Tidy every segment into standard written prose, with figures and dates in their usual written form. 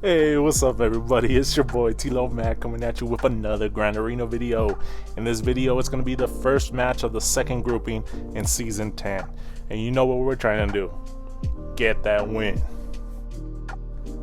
Hey, what's up everybody? It's your boy T-Lo Mac coming at you with another Grand Arena video. In this video, it's going to be the first match of the second grouping in Season 10. And you know what we're trying to do. Get that win.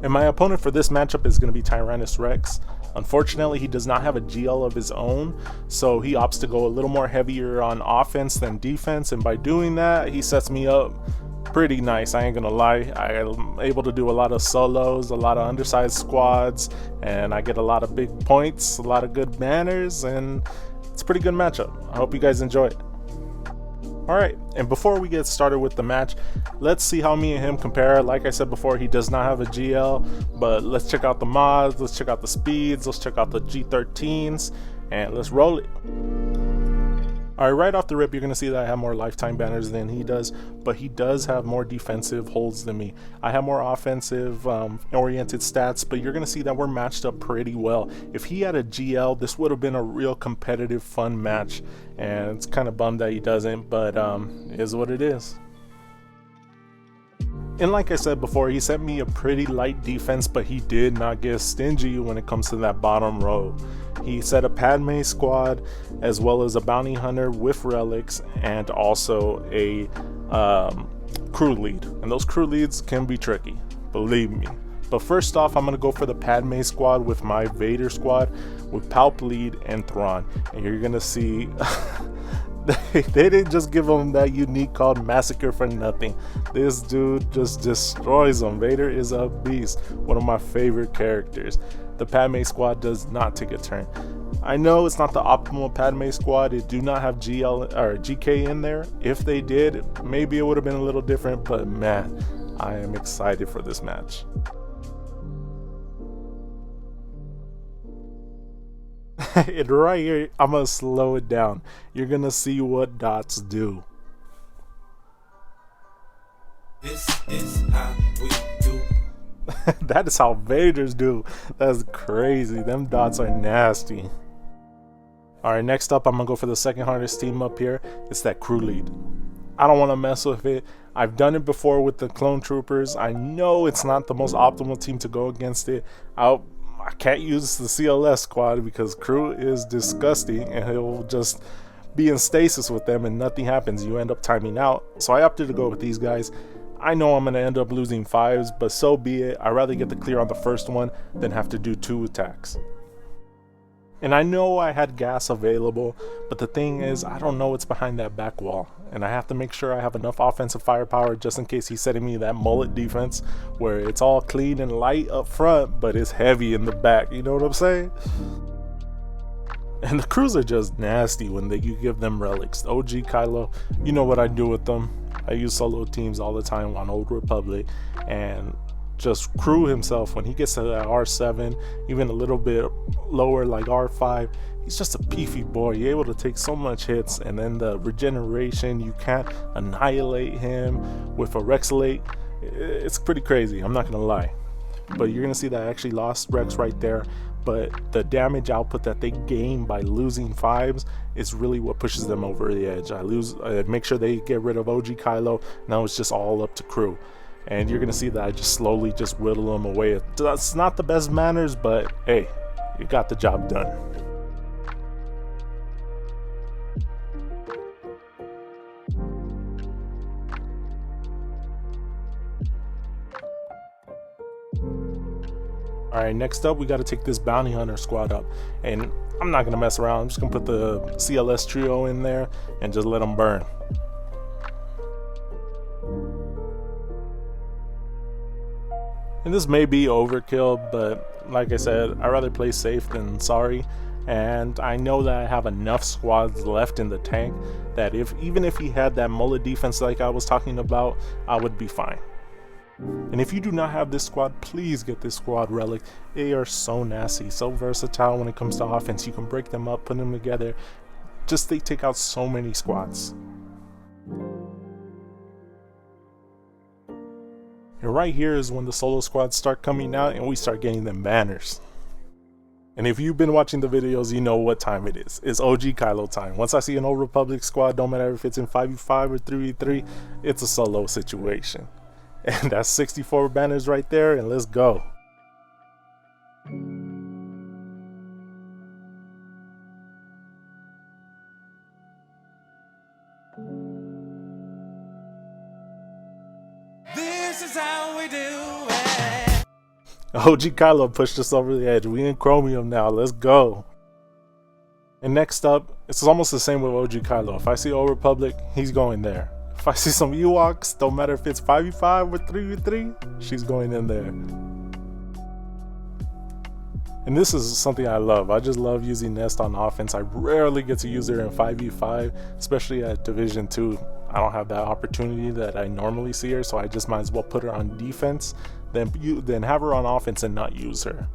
And my opponent for this matchup is going to be Tyrannus Rex. Unfortunately, he does not have a GL of his own, so he opts to go a little more heavier on offense than defense, and by doing that, he sets me up pretty nice. I ain't gonna lie. I'm able to do a lot of solos, a lot of undersized squads, and I get a lot of big points, a lot of good banners, and it's a pretty good matchup. I hope you guys enjoy it. Alright, and before we get started with the match, let's see how me and him compare. Like I said before, he does not have a GL, but let's check out the mods, let's check out the speeds, let's check out the G13s, and let's roll it. Alright, right off the rip, you're going to see that I have more lifetime banners than he does, but he does have more defensive holds than me. I have more offensive oriented stats, but you're going to see that we're matched up pretty well. If he had a GL, this would have been a real competitive, fun match, and it's kind of bummed that he doesn't, but it is what it is. And like I said before, he sent me a pretty light defense, but he did not get stingy when it comes to that bottom row. He set a Padme squad as well as a bounty hunter with relics and also a crew lead. And those crew leads can be tricky, believe me. But first off, I'm going to go for the Padme squad with my Vader squad with Palp lead and Thrawn. And you're going to see they didn't just give him that unique called Massacre for nothing. This dude just destroys him. Vader is a beast, one of my favorite characters. The Padme squad does not take a turn. I know it's not the optimal Padme squad. It do not have GL or GK in there. If they did, maybe it would have been a little different, but man, I am excited for this match. And right here, I'm gonna slow it down. You're gonna see what dots do. This is how we do. That is how Vaders do. That's crazy. Them dots are nasty. Alright, next up, I'm gonna go for the second hardest team up here. It's that crew lead. I don't want to mess with it. I've done it before with the clone troopers. I know it's not the most optimal team to go against it. I can't use the CLS squad because crew is disgusting and he'll just be in stasis with them and nothing happens. You end up timing out. So I opted to go with these guys. I know I'm going to end up losing 5s, but so be it. I'd rather get the clear on the first one than have to do 2 attacks. And I know I had gas available, but the thing is, I don't know what's behind that back wall. And I have to make sure I have enough offensive firepower just in case he's setting me that mullet defense where it's all clean and light up front, but it's heavy in the back. You know what I'm saying? And the crews are just nasty when you give them relics. OG Kylo, you know what I do with them. I use solo teams all the time on Old Republic, and just crew himself when he gets to that R7, even a little bit lower like R5, he's just a beefy boy. You're able to take so much hits, and then the regeneration, you can't annihilate him with a Rexalate. It's pretty crazy, I'm not gonna lie. But you're gonna see that I actually lost Rex right there, but the damage output that they gain by losing 5s is really what pushes them over the edge. I make sure they get rid of OG Kylo. Now it's just all up to crew. And you're gonna see that I just slowly just whittle them away. That's not the best manners, but hey, you got the job done. Alright, next up we got to take this bounty hunter squad up, and I'm not gonna mess around. I'm just gonna put the CLS trio in there and just let them burn. And this may be overkill, but like I said, I'd rather play safe than sorry. And I know that I have enough squads left in the tank that even if he had that mullet defense like I was talking about, I would be fine. And if you do not have this squad, please get this squad relic. They are so nasty, so versatile when it comes to offense. You can break them up, put them together. Just they take out so many squads. And right here is when the solo squads start coming out and we start getting them banners. And if you've been watching the videos, you know what time it is. It's OG Kylo time. Once I see an Old Republic squad, don't matter if it's in 5v5 or 3v3, it's a solo situation. And that's 64 banners right there, and let's go. This is how we do it. OG Kylo pushed us over the edge. We in Chromium now. Let's go. And next up, it's almost the same with OG Kylo. If I see Old Republic, he's going there. If I see some Ewoks, don't matter if it's 5v5 or 3v3, she's going in there. And this is something I love. I just love using Nest on offense. I rarely get to use her in 5v5, especially at Division 2. I don't have that opportunity that I normally see her, so I just might as well put her on defense, then have her on offense and not use her.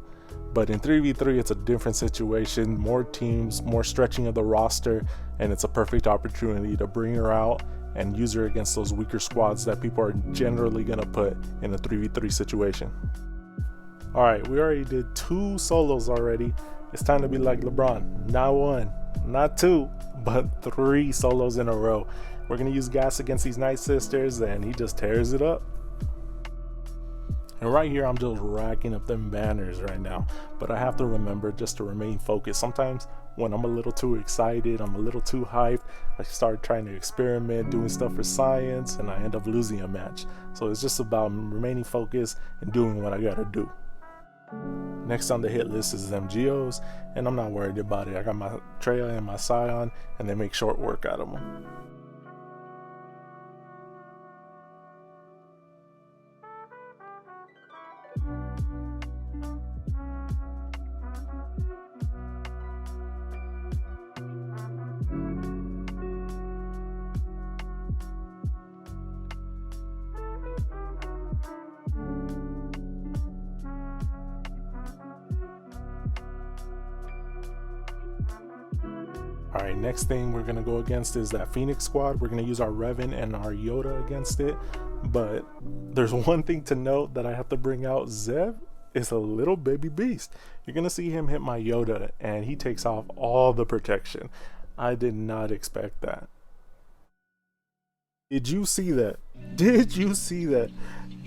But in 3v3, it's a different situation, more teams, more stretching of the roster, and it's a perfect opportunity to bring her out and use her against those weaker squads that people are generally going to put in a 3v3 situation. Alright, we already did 2 solos already. It's time to be like LeBron. Not 1, not 2, but 3 solos in a row. We're going to use gas against these Night Sisters, and he just tears it up. And right here, I'm just racking up them banners right now. But I have to remember just to remain focused. Sometimes when I'm a little too excited, I'm a little too hyped, I start trying to experiment, doing stuff for science, and I end up losing a match. So it's just about remaining focused and doing what I gotta do. Next on the hit list is them Geos, and I'm not worried about it. I got my Traya and my Scion, and they make short work out of them. Alright, next thing we're going to go against is that Phoenix squad. We're going to use our Revan and our Yoda against it. But there's one thing to note that I have to bring out. Zev is a little baby beast. You're going to see him hit my Yoda and he takes off all the protection. I did not expect that. Did you see that? Did you see that?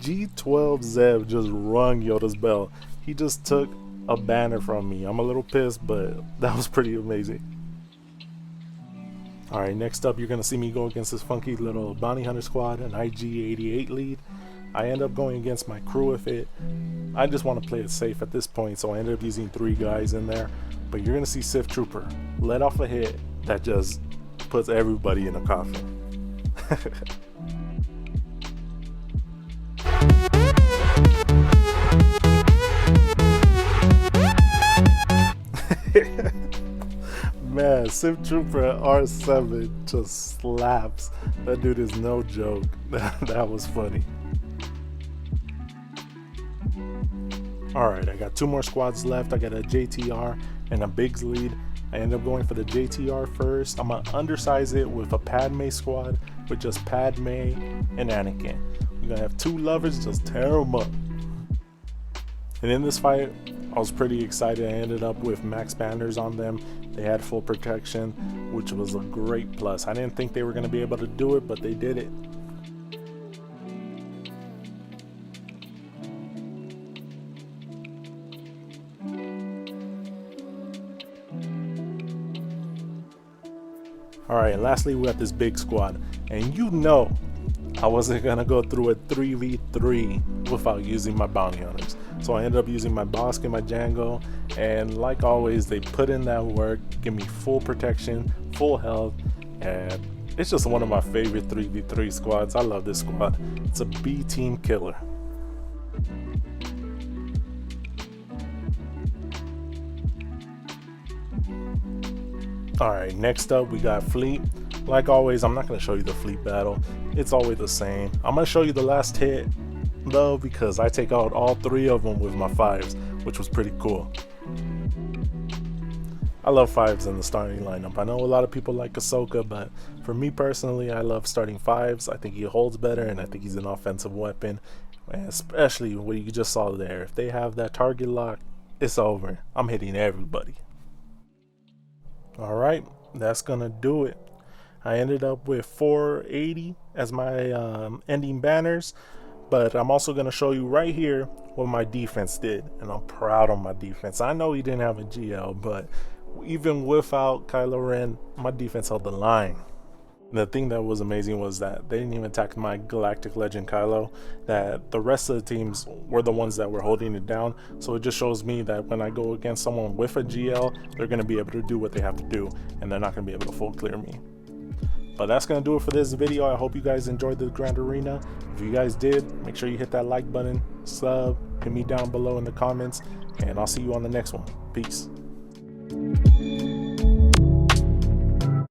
G12 Zev just rung Yoda's bell. He just took a banner from me. I'm a little pissed, but that was pretty amazing. Alright, next up you're going to see me go against this funky little bounty hunter squad, an IG-88 lead. I end up going against my crew with it. I just want to play it safe at this point, so I ended up using 3 guys in there. But you're going to see Sith Trooper let off a hit that just puts everybody in a coffin. Man, Sith Trooper at R7 just slaps. That dude is no joke. That was funny. Alright, I got 2 more squads left. I got a JTR and a Biggs lead. I end up going for the JTR first. I'm going to undersize it with a Padme squad with just Padme and Anakin. We're going to have 2 lovers, just tear them up. And in this fight, I was pretty excited. I ended up with max banners on them. They had full protection, which was a great plus. I didn't think they were going to be able to do it, but they did it. Alright, and lastly we got this big squad. And you know I wasn't going to go through a 3v3 without using my bounty hunters. So I ended up using my Bosk and my Django, and like always they put in that work, give me full protection, full health, and it's just one of my favorite 3v3 squads. I love this squad. It's a B team killer. Alright, next up we got Fleet. Like always, I'm not going to show you the Fleet battle. It's always the same. I'm going to show you the last hit though, because I take out all 3 of them with my 5s, which was pretty cool. I love 5s in the starting lineup. I know a lot of people like Ahsoka, but for me personally, I love starting 5s. I think he holds better, and I think he's an offensive weapon, and especially what you just saw there. If they have that target lock, it's over. I'm hitting everybody. Alright, that's gonna do it. I ended up with 480 as my ending banners, but I'm also going to show you right here what my defense did, and I'm proud of my defense. I know he didn't have a GL, but even without Kylo Ren, my defense held the line. The thing that was amazing was that they didn't even attack my Galactic Legend Kylo, that the rest of the teams were the ones that were holding it down. So it just shows me that when I go against someone with a GL, they're going to be able to do what they have to do, and they're not going to be able to full clear me. But that's going to do it for this video. I hope you guys enjoyed the Grand Arena. If you guys did, make sure you hit that like button, sub, hit me down below in the comments, and I'll see you on the next one. Peace.